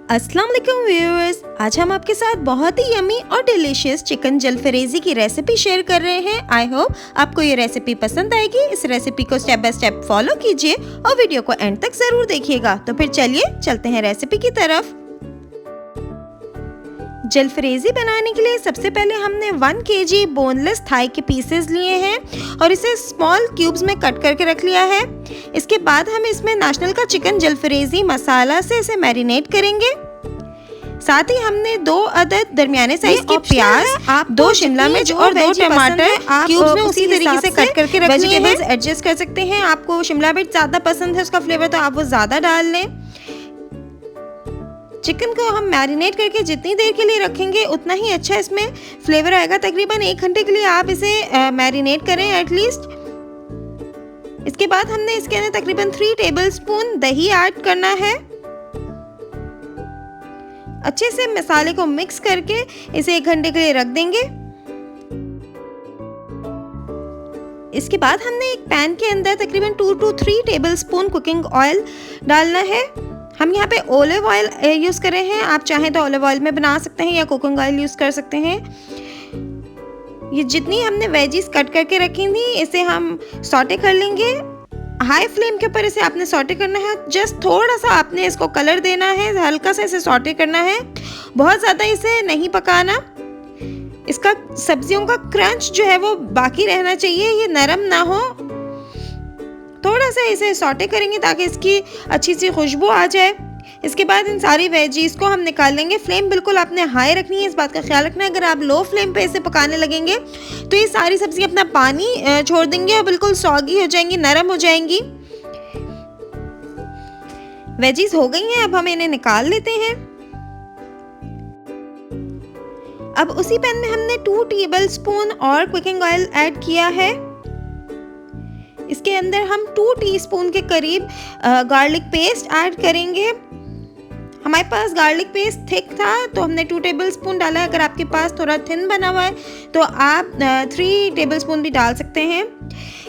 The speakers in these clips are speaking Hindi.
अस्सलाम वालेकुम व्यूअर्स, आज हम आपके साथ बहुत ही यमी और डिलीशियस चिकन जलफरेज़ी की रेसिपी शेयर कर रहे हैं। आई होप आपको ये रेसिपी पसंद आएगी। इस रेसिपी को स्टेप बाय स्टेप फॉलो कीजिए और वीडियो को एंड तक ज़रूर देखिएगा। तो फिर चलिए चलते हैं रेसिपी की तरफ। जलफरेज़ी बनाने के लिए सबसे पहले हमने 1 kg बोनलेस थाई के पीसेस लिए हैं और इसे स्मॉल क्यूब्स में कट करके रख लिया है। इसके बाद हम इसमें नेशनल का चिकन जलफरेज़ी मसाला से इसे मैरिनेट करेंगे। साथ ही हमने 2 अदद दरमियाने साइज के प्याज, 2 शिमला मिर्च और 2 टमाटर क्यूब्स में उसी तरीके से कट करके रख लिए हैं। एडजस्ट कर सकते हैं, आपको शिमला मिर्च ज़्यादा पसंद है उसका फ्लेवर तो आप वो ज़्यादा डाल लें। चिकन को हम मैरिनेट करके जितनी देर के लिए रखेंगे उतना ही अच्छा इसमें फ्लेवर आएगा। तकरीबन 1 घंटे के लिए आप इसे मैरिनेट करें एटलीस्ट। इसके बाद हमने इसके अंदर तकरीबन 3 टेबलस्पून दही ऐड करना है। अच्छे से मसाले को मिक्स करके इसे 1 घंटे के लिए रख देंगे। इसके बाद हमने एक पैन के अंदर तकरीबन 2 to 3 टेबलस्पून कुकिंग ऑयल डालना है। हम यहाँ पे ओलिव ऑयल यूज़ कर रहे हैं, आप चाहें तो ओलिव ऑयल में बना सकते हैं या कुकिंग ऑयल यूज़ कर सकते हैं। ये जितनी हमने वेजीज कट करके रखी थी इसे हम सॉटे कर लेंगे। हाई फ्लेम के ऊपर इसे आपने सॉटे करना है। जस्ट थोड़ा सा आपने इसको कलर देना है, हल्का सा इसे सॉटे करना है, बहुत ज़्यादा इसे नहीं पकाना। इसका सब्जियों का क्रंच जो है वो बाकी रहना चाहिए, ये नरम ना हो। थोड़ा सा इसे सॉटे करेंगे ताकि इसकी अच्छी सी खुशबू आ जाए। इसके बाद इन सारी वेजीज को हम निकाल लेंगे। फ्लेम बिल्कुल आपने हाई रखनी है, इस बात का ख्याल रखना है। अगर आप लो फ्लेम पे इसे पकाने लगेंगे तो ये सारी सब्जी अपना पानी छोड़ देंगे और बिल्कुल सॉगी हो जाएंगी, नरम हो जाएंगी। वेजीज हो गई हैं, अब हम इन्हें निकाल लेते हैं। अब उसी पैन में हमने 2 टेबलस्पून और कुकिंग ऑयल ऐड किया है। इसके अंदर हम 2 टीस्पून के करीब गार्लिक पेस्ट ऐड करेंगे। हमारे पास गार्लिक पेस्ट थिक था तो हमने 2 टेबलस्पून डाला है। अगर आपके पास थोड़ा थिन बना हुआ है तो आप 3 टेबलस्पून भी डाल सकते हैं।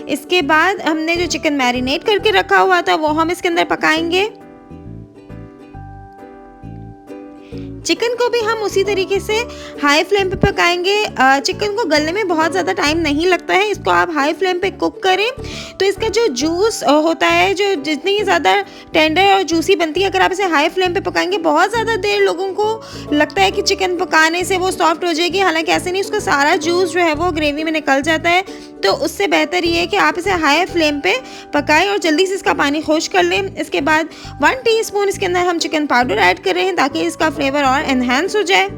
इसके बाद हमने जो चिकन मैरिनेट करके रखा हुआ था वो हम इसके अंदर पकाएंगे। चिकन को भी हम उसी तरीके से हाई फ्लेम पे पकाएंगे। चिकन को गलने में बहुत ज़्यादा टाइम नहीं लगता है, इसको आप हाई फ्लेम पे कुक करें तो इसका जो जूस होता है, जो जितनी ज़्यादा टेंडर और जूसी बनती है, अगर आप इसे हाई फ्लेम पे पकाएंगे बहुत ज़्यादा देर लोगों को लगता है कि चिकन पकाने से वो सॉफ्ट हो जाएगी, हालांकि ऐसे नहीं, उसका सारा जूस जो है वो ग्रेवी में निकल जाता है। तो उससे बेहतर ये है कि आप इसे हाई फ्लेम पे पकाएं और जल्दी से इसका पानी खुश्क कर लें। इसके बाद 1 टीस्पून इसके अंदर हम चिकन पाउडर ऐड कर रहे हैं ताकि इसका फ्लेवर और एनहांस हो जाए।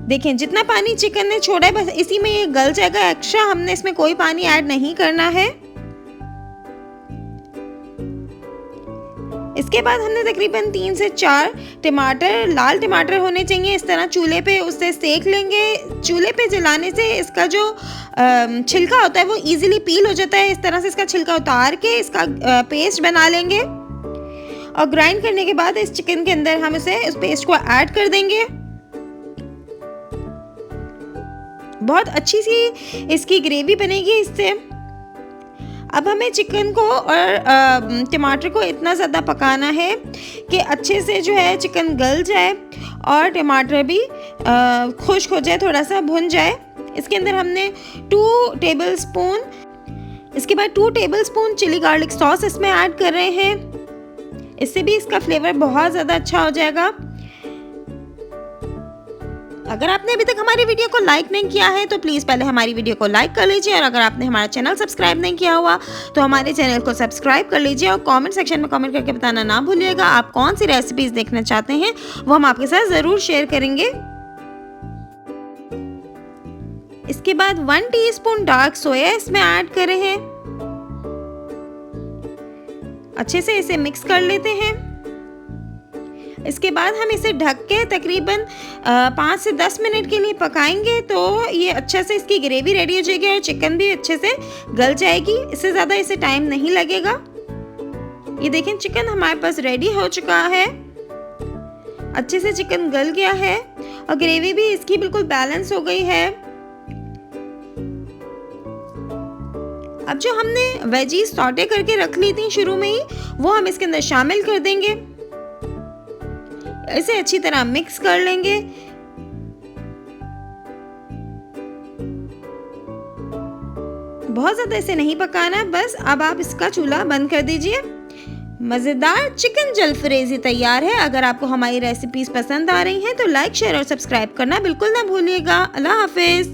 देखें जितना पानी चिकन ने छोड़ा है बस इसी में ये गल जाएगा। एक्स्ट्रा हमने इसमें कोई पानी ऐड नहीं करना है। इसके बाद हमने तकरीबन 3 से 4 टमाटर, लाल टमाटर होने चाहिए, इस तरह चूल्हे पे उससे सेक लेंगे। चूल्हे पे जलाने से इसका जो छिलका होता है वो इजीली पील हो जाता है। इस तरह से इसका छिलका उतार के इसका पेस्ट बना लेंगे और ग्राइंड करने के बाद इस चिकन के अंदर हम उस पेस्ट को ऐड कर देंगे। बहुत अच्छी सी इसकी ग्रेवी बनेगी इससे। अब हमें चिकन को और टमाटर को इतना ज़्यादा पकाना है कि अच्छे से जो है चिकन गल जाए और टमाटर भी खुश्क हो जाए, थोड़ा सा भुन जाए। इसके अंदर हमने 2 टेबलस्पून, इसके बाद 2 टेबलस्पून चिली गार्लिक सॉस इसमें ऐड कर रहे हैं। इससे भी इसका फ्लेवर बहुत ज़्यादा अच्छा हो जाएगा। अगर आपने अभी तक हमारी वीडियो को लाइक नहीं किया है तो प्लीज़ पहले हमारी वीडियो को लाइक कर लीजिए, और अगर आपने हमारा चैनल सब्सक्राइब नहीं किया हुआ तो हमारे चैनल को सब्सक्राइब कर लीजिए और कमेंट सेक्शन में कमेंट करके बताना ना भूलिएगा आप कौन सी रेसिपीज़ देखना चाहते हैं, वो हम आपके साथ ज़रूर शेयर करेंगे। इसके बाद 1 टीस्पून डार्क सोया इसमें ऐड कर रहे हैं। अच्छे से इसे मिक्स कर लेते हैं। इसके बाद हम इसे ढक के तकरीबन 5 से 10 मिनट के लिए पकाएंगे तो ये अच्छे से इसकी ग्रेवी रेडी हो जाएगी और चिकन भी अच्छे से गल जाएगी। इससे ज़्यादा इसे टाइम नहीं लगेगा। ये देखें चिकन हमारे पास रेडी हो चुका है, अच्छे से चिकन गल गया है और ग्रेवी भी इसकी बिल्कुल बैलेंस हो गई है। अब जो हमने वेजीज सॉटे करके रख ली थी शुरू में ही, वो हम इसके अंदर शामिल कर देंगे। इसे अच्छी तरह मिक्स कर लेंगे। बहुत ज़्यादा इसे नहीं पकाना, बस अब आप इसका चूल्हा बंद कर दीजिए। मज़ेदार चिकन जलफ्रेज़ी तैयार है। अगर आपको हमारी रेसिपीज़ पसंद आ रही हैं तो लाइक, शेयर और सब्सक्राइब करना बिल्कुल ना भूलिएगा। अल्लाह हाफिज़।